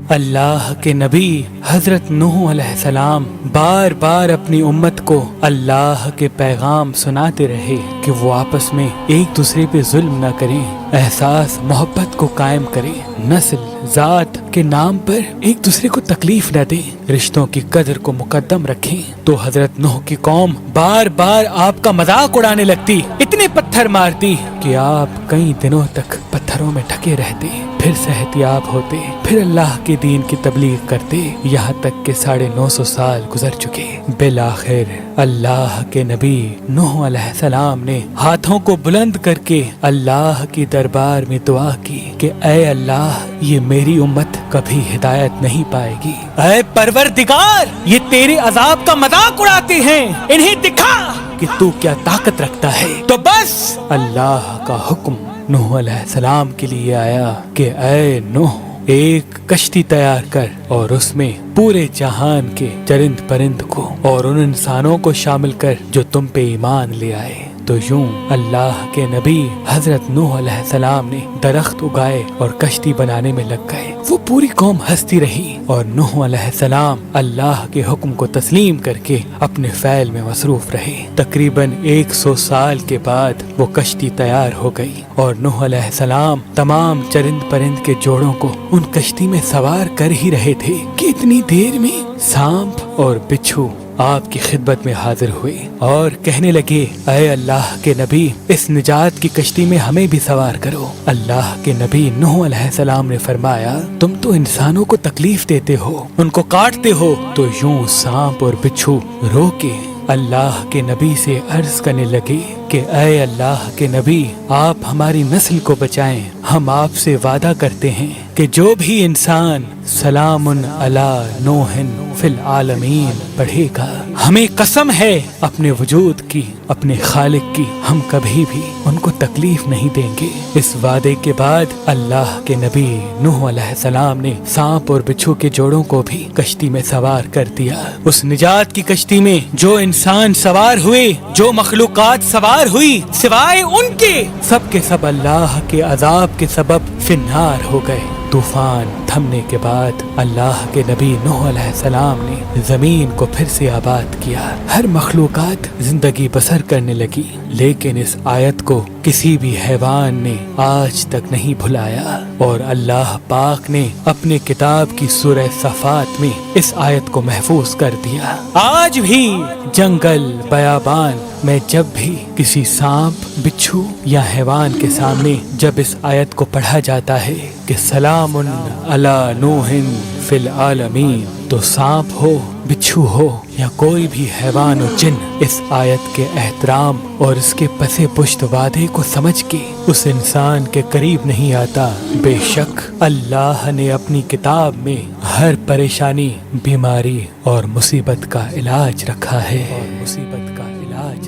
اللہ کے نبی حضرت نوح علیہ السلام بار بار اپنی امت کو اللہ کے پیغام سناتے رہے کہ وہ آپس میں ایک دوسرے پہ ظلم نہ کریں، احساس محبت کو قائم کریں، نسل ذات کے نام پر ایک دوسرے کو تکلیف نہ دیں، رشتوں کی قدر کو مقدم رکھیں۔ تو حضرت نوح کی قوم بار بار آپ کا مذاق اڑانے لگتی، اتنے پتھر مارتی کہ آپ کئی دنوں تک پتھروں میں ڈھکے رہتے، پھر صحت یاب ہوتے، پھر اللہ کے دین کی تبلیغ کرتے، یہاں تک کہ 950 سال گزر چکے۔ بالآخر اللہ کے نبی نوح علیہ السلام نے ہاتھوں کو بلند کر کے اللہ کی دربار میں دعا کی کہ اے اللہ، یہ میری امت کبھی ہدایت نہیں پائے گی، اے پروردگار، یہ تیرے عذاب کا مذاق اڑاتے ہیں، انہیں دکھا کہ تو کیا طاقت رکھتا ہے۔ تو بس اللہ کا حکم نوح علیہ السلام کے لیے آیا کہ اے نوح، ایک کشتی تیار کر اور اس میں پورے جہان کے چرند پرند کو اور ان انسانوں کو شامل کر جو تم پہ ایمان لے آئے۔ تو یوں اللہ کے نبی حضرت نوح علیہ السلام نے درخت اگائے اور کشتی بنانے میں لگ گئے۔ وہ پوری قوم ہنستی رہی اور نوح علیہ السلام اللہ کے حکم کو تسلیم کر کے اپنے فعل میں مصروف رہے۔ تقریباً 100 سال کے بعد وہ کشتی تیار ہو گئی اور نوح علیہ السلام تمام چرند پرند کے جوڑوں کو ان کشتی میں سوار کر ہی رہے تھے کہ اتنی دیر میں سانپ اور بچھو آپ کی خدمت میں حاضر ہوئے اور کہنے لگے، اے اللہ کے نبی، اس نجات کی کشتی میں ہمیں بھی سوار کرو۔ اللہ کے نبی نوح علیہ السلام نے فرمایا، تم تو انسانوں کو تکلیف دیتے ہو، ان کو کاٹتے ہو۔ تو یوں سانپ اور بچھو رو کے اللہ کے نبی سے عرض کرنے لگے کہ اے اللہ کے نبی، آپ ہماری نسل کو بچائیں، ہم آپ سے وعدہ کرتے ہیں کہ جو بھی انسان سلام علی نوح فی العالمین پڑھے گا، ہمیں قسم ہے اپنے وجود کی، اپنے خالق کی، ہم کبھی بھی ان کو تکلیف نہیں دیں گے۔ اس وعدے کے بعد اللہ کے نبی نوح علیہ السلام نے سانپ اور بچھو کے جوڑوں کو بھی کشتی میں سوار کر دیا۔ اس نجات کی کشتی میں جو انسان سوار ہوئے، جو مخلوقات سوار ہوئی، سوائے ان کے سب اللہ کے عذاب کے سبب فی النار ہو گئے۔ طوفان تھمنے کے بعد اللہ کے نبی نوح علیہ السلام نے زمین کو پھر سے آباد کیا، ہر مخلوقات زندگی بسر کرنے لگی، لیکن اس آیت کو کسی بھی حیوان نے آج تک نہیں بھلایا، اور اللہ پاک نے اپنے کتاب کی سورہ صفات میں اس آیت کو محفوظ کر دیا۔ آج بھی جنگل بیابان میں جب بھی کسی سانپ، بچھو یا حیوان کے سامنے جب اس آیت کو پڑھا جاتا ہے کہ سلام علی نوح فی العالمین، تو سانپ ہو، بچھو ہو یا کوئی بھی حیوان و جن اس آیت کے احترام اور اس کے پسے پشت وعدے کو سمجھ کے اس انسان کے قریب نہیں آتا۔ بے شک اللہ نے اپنی کتاب میں ہر پریشانی، بیماری اور مصیبت کا علاج رکھا ہے،